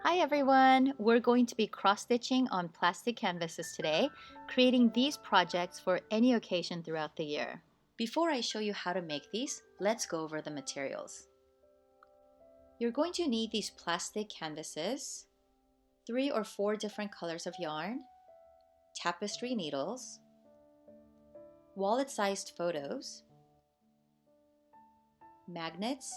Hi everyone! We're going to be cross-stitching on plastic canvases today, creating these projects for any occasion throughout the year. Before I show you how to make these, let's go over the materials. You're going to need these plastic canvases, 3 or 4 different colors of yarn, tapestry needles, wallet-sized photos, magnets,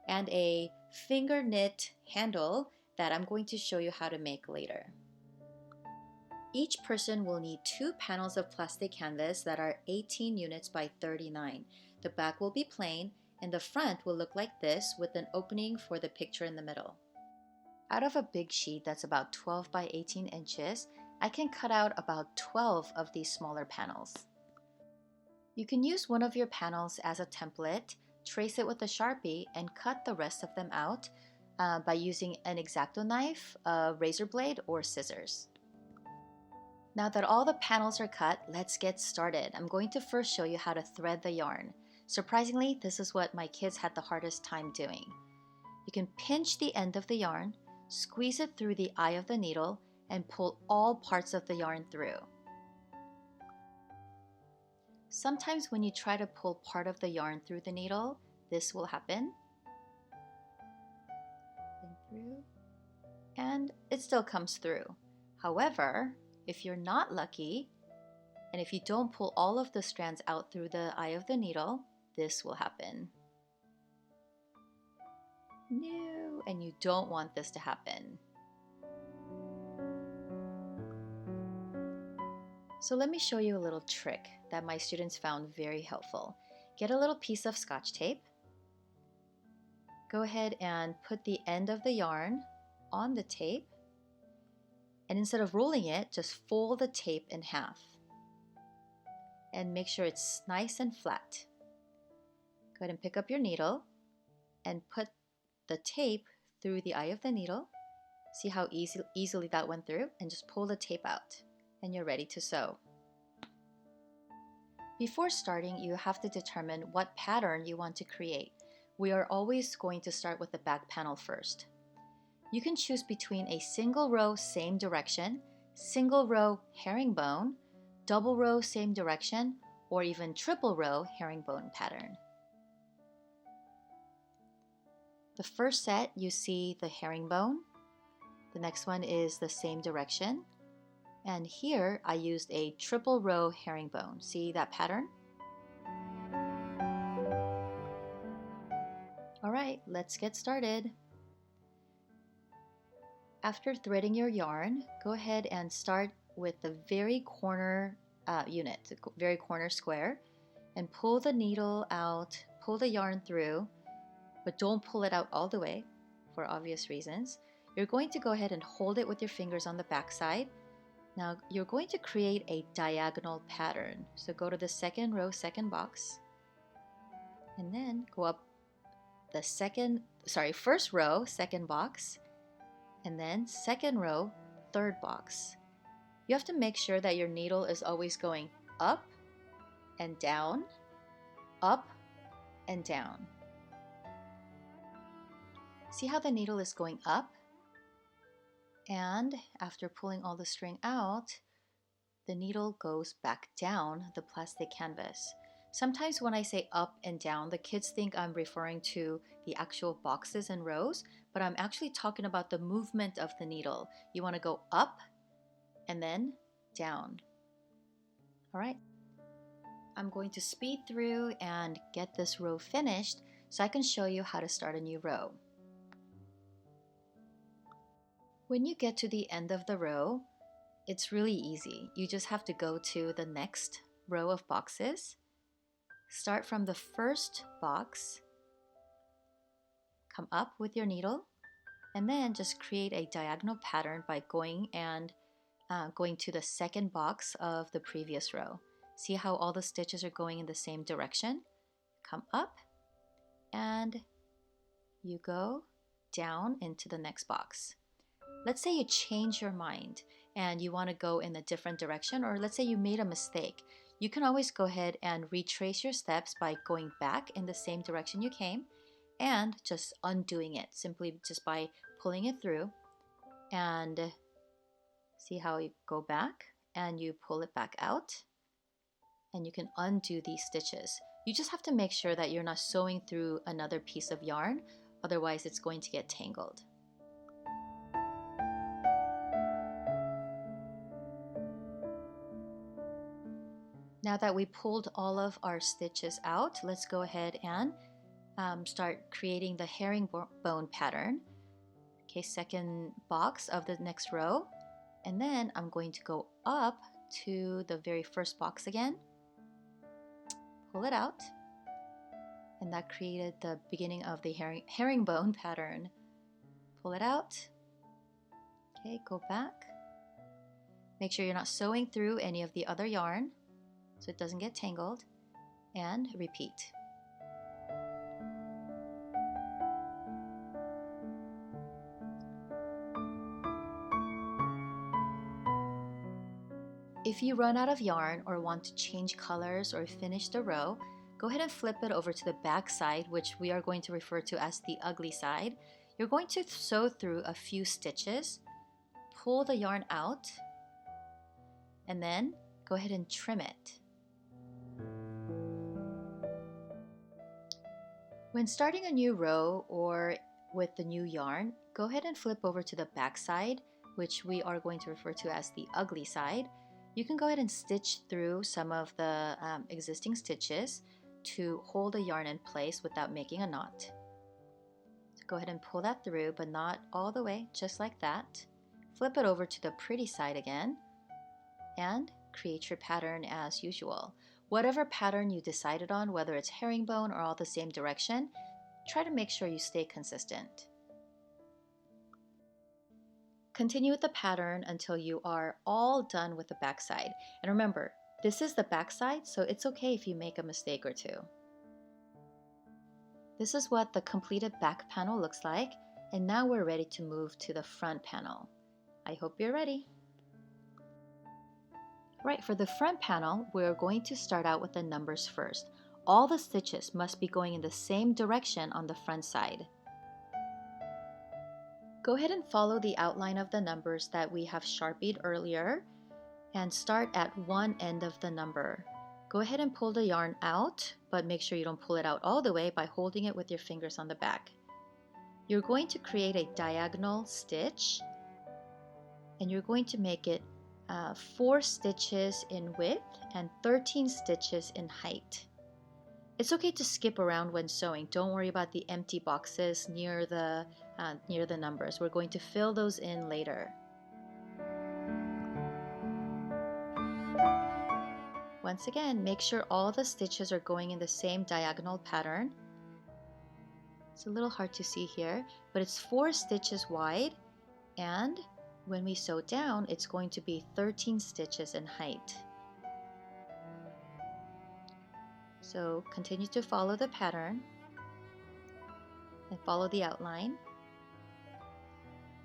and a finger knit handle that I'm going to show you how to make later. Each person will need 2 panels of plastic canvas that are 18 units by 39. The back will be plain and the front will look like this with an opening for the picture in the middle. Out of a big sheet that's about 12 by 18 inches, I can cut out about 12 of these smaller panels. You can use one of your panels as a template, trace it with a Sharpie, and cut the rest of them out by using an X-Acto knife, a razor blade, or scissors. Now that all the panels are cut, let's get started. I'm going to first show you how to thread the yarn. Surprisingly, this is what my kids had the hardest time doing. You can pinch the end of the yarn, squeeze it through the eye of the needle, and pull all parts of the yarn through. Sometimes when you try to pull part of the yarn through the needle, this will happen. And it still comes through. However, if you're not lucky, and if you don't pull all of the strands out through the eye of the needle, this will happen. No, and you don't want this to happen. So let me show you a little trick that my students found very helpful. Get a little piece of Scotch tape. Go ahead and put the end of the yarn on the tape. And instead of rolling it, just fold the tape in half. And make sure it's nice and flat. Go ahead and pick up your needle and put the tape through the eye of the needle. See how easily that went through? And just pull the tape out. And you're ready to sew. Before starting, you have to determine what pattern you want to create. We are always going to start with the back panel first. You can choose between a single row same direction, single row herringbone, double row same direction, or even triple row herringbone pattern. The first set you see the herringbone. The next one is the same direction. And here I used a triple row herringbone. See that pattern? Alright, let's get started. After threading your yarn, go ahead and start with the very corner unit, the very corner square, and pull the needle out, pull the yarn through, but don't pull it out all the way for obvious reasons. You're going to go ahead and hold it with your fingers on the back side. Now you're going to create a diagonal pattern. So go to the second row, second box, and then go up the first row, second box, and then second row, third box. You have to make sure that your needle is always going up and down, up and down. See how the needle is going up? And after pulling all the string out, the needle goes back down the plastic canvas. Sometimes when I say up and down, the kids think I'm referring to the actual boxes and rows, but I'm actually talking about the movement of the needle. You want to go up and then down. All right. I'm going to speed through and get this row finished so I can show you how to start a new row. When you get to the end of the row, it's really easy. You just have to go to the next row of boxes. Start from the first box, come up with your needle, and then just create a diagonal pattern by going to the second box of the previous row. See how all the stitches are going in the same direction? Come up and you go down into the next box. Let's say you change your mind and you want to go in a different direction, or let's say you made a mistake. You can always go ahead and retrace your steps by going back in the same direction you came and just undoing it, simply just by pulling it through and see how you go back and you pull it back out, and you can undo these stitches. You just have to make sure that you're not sewing through another piece of yarn, otherwise it's going to get tangled. Now that we pulled all of our stitches out, let's go ahead and start creating the herringbone pattern. Okay, second box of the next row, and then I'm going to go up to the very first box again, pull it out, and that created the beginning of the herringbone pattern. Pull it out. Okay, go back. Make sure you're not sewing through any of the other yarn so it doesn't get tangled, and repeat. If you run out of yarn or want to change colors or finish the row, go ahead and flip it over to the back side, which we are going to refer to as the ugly side. You're going to sew through a few stitches, pull the yarn out, and then go ahead and trim it. When starting a new row or with the new yarn, go ahead and flip over to the back side, which we are going to refer to as the ugly side. You can go ahead and stitch through some of the existing stitches to hold the yarn in place without making a knot. So go ahead and pull that through, but not all the way, just like that. Flip it over to the pretty side again and create your pattern as usual. Whatever pattern you decided on, whether it's herringbone or all the same direction, try to make sure you stay consistent. Continue with the pattern until you are all done with the back side. And remember, this is the back side, so it's okay if you make a mistake or two. This is what the completed back panel looks like, and now we're ready to move to the front panel. I hope you're ready. Right, for the front panel, we're going to start out with the numbers first. All the stitches must be going in the same direction on the front side. Go ahead and follow the outline of the numbers that we have sharpied earlier and start at one end of the number. Go ahead and pull the yarn out, but make sure you don't pull it out all the way by holding it with your fingers on the back. You're going to create a diagonal stitch, and you're going to make it 4 stitches in width and 13 stitches in height. It's okay to skip around when sewing. Don't worry about the empty boxes near the numbers. We're going to fill those in later. Once again, make sure all the stitches are going in the same diagonal pattern. It's a little hard to see here, but it's 4 stitches wide, and when we sew down, it's going to be 13 stitches in height. So continue to follow the pattern and follow the outline.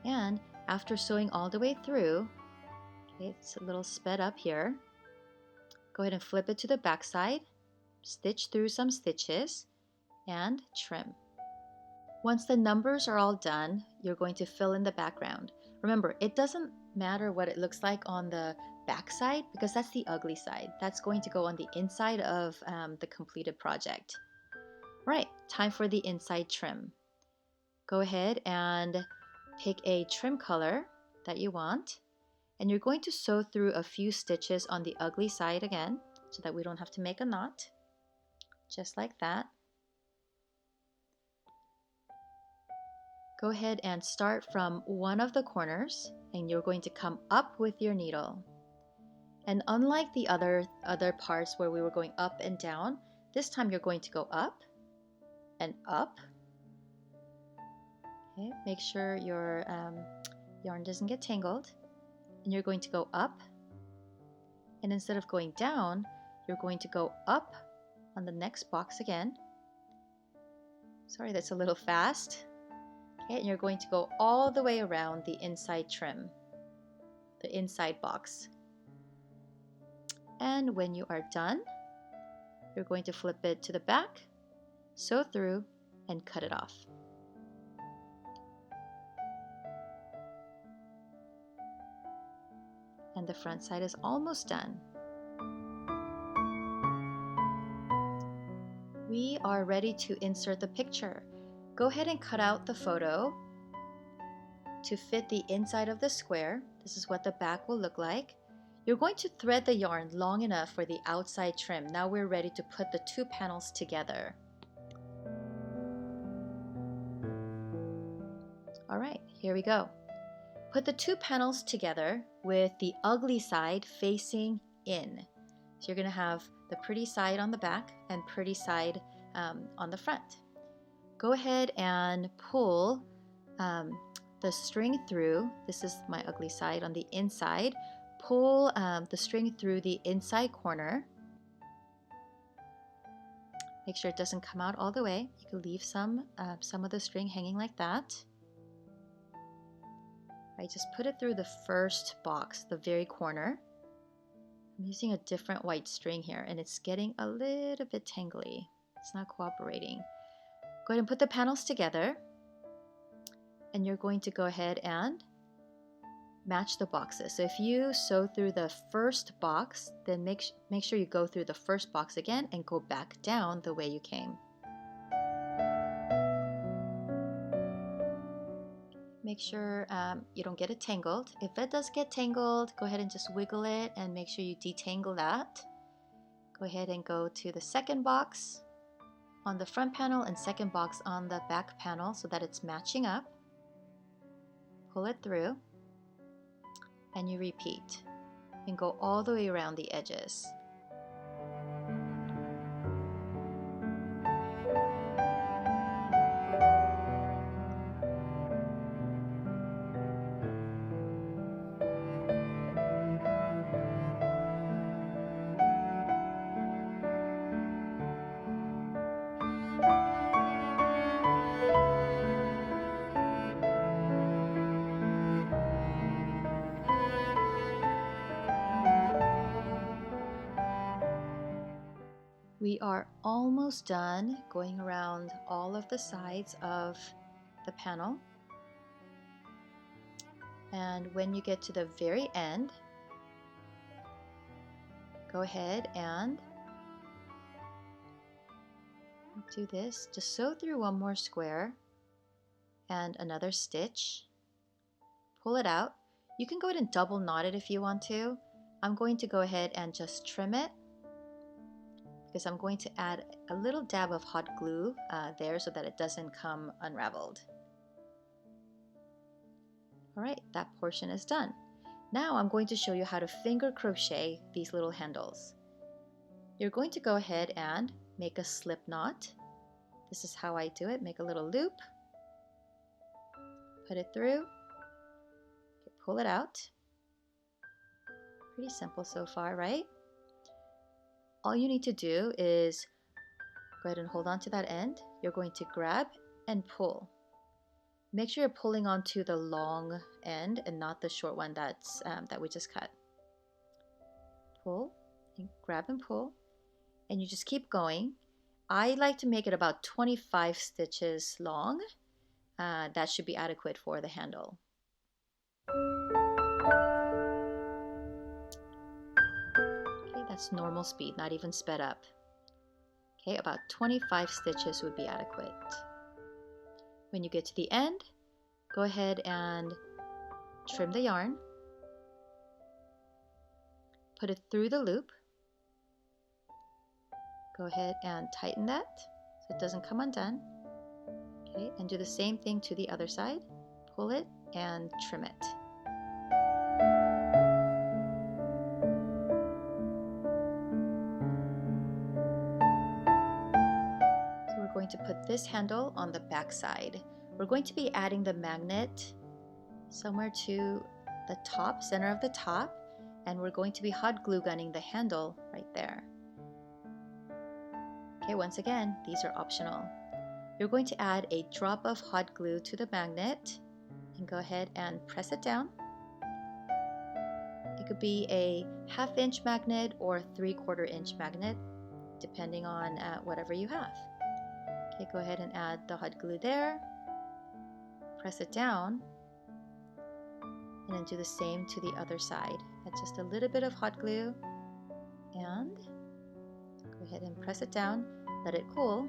And after sewing all the way through, okay, it's a little sped up here, go ahead and flip it to the back side, stitch through some stitches, and trim. Once the numbers are all done, you're going to fill in the background. Remember, it doesn't matter what it looks like on the back side because that's the ugly side. That's going to go on the inside of the completed project. Right, time for the inside trim. Go ahead and pick a trim color that you want, and you're going to sew through a few stitches on the ugly side again so that we don't have to make a knot, just like that. Go ahead and start from one of the corners, and you're going to come up with your needle. And unlike the other parts where we were going up and down, this time you're going to go up and up. Okay, make sure your yarn doesn't get tangled. And you're going to go up, and instead of going down, you're going to go up on the next box again. Sorry, that's a little fast. Okay, and you're going to go all the way around the inside trim, the inside box. And when you are done, you're going to flip it to the back, sew through, and cut it off. And the front side is almost done. We are ready to insert the picture. Go ahead and cut out the photo to fit the inside of the square. This is what the back will look like. You're going to thread the yarn long enough for the outside trim. Now we're ready to put the two panels together. All right, here we go. Put the two panels together with the ugly side facing in. So you're going to have the pretty side on the back and pretty side on the front. Go ahead and pull the string through. This is my ugly side on the inside. Pull the string through the inside corner. Make sure it doesn't come out all the way. You can leave some of the string hanging like that. I just put it through the first box, the very corner. I'm using a different white string here and it's getting a little bit tangly. It's not cooperating. Go ahead and put the panels together and you're going to go ahead and match the boxes. So if you sew through the first box, then make sure you go through the first box again and go back down the way you came. Make sure you don't get it tangled. If it does get tangled, go ahead and just wiggle it and make sure you detangle that. Go ahead and go to the second box on the front panel and second box on the back panel so that it's matching up. Pull it through and you repeat and go all the way around the edges. We are almost done going around all of the sides of the panel. And when you get to the very end, go ahead and do this. Just sew through one more square and another stitch. Pull it out. You can go ahead and double knot it if you want to. I'm going to go ahead and just trim it, because I'm going to add a little dab of hot glue there so that it doesn't come unraveled. All right, that portion is done. Now I'm going to show you how to finger crochet these little handles. You're going to go ahead and make a slip knot. This is how I do it. Make a little loop, put it through, pull it out. Pretty simple so far, right? All you need to do is go ahead and hold on to that end. You're going to grab and pull. Make sure you're pulling onto the long end and not the short one that we just cut. Pull, and grab and pull, and you just keep going. I like to make it about 25 stitches long. That should be adequate for the handle. That's normal speed, not even sped up. Okay, about 25 stitches would be adequate. When you get to the end, go ahead and trim the yarn. Put it through the loop. Go ahead and tighten that so it doesn't come undone. Okay, and do the same thing to the other side. Pull it and trim it. To put this handle on the back side. We're going to be adding the magnet somewhere to the top, center of the top, and we're going to be hot glue gunning the handle right there. Okay, once again, these are optional. You're going to add a drop of hot glue to the magnet and go ahead and press it down. It could be a 1/2 inch magnet or 3/4 inch magnet, depending on whatever you have. Okay, go ahead and add the hot glue there, press it down, and then do the same to the other side Add just a little bit of hot glue and go ahead and press it down, let it cool,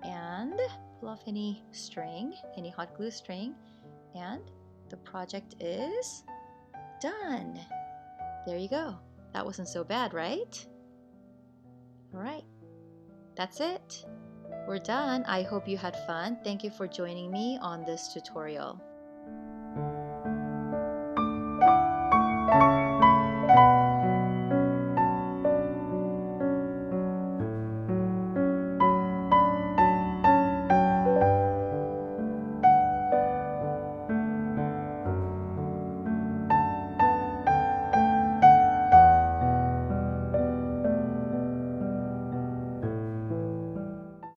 and pull off any string, any hot glue string, and the project is done. There you go. That wasn't so bad, right? All right, that's it. We're done. I hope you had fun. Thank you for joining me on this tutorial.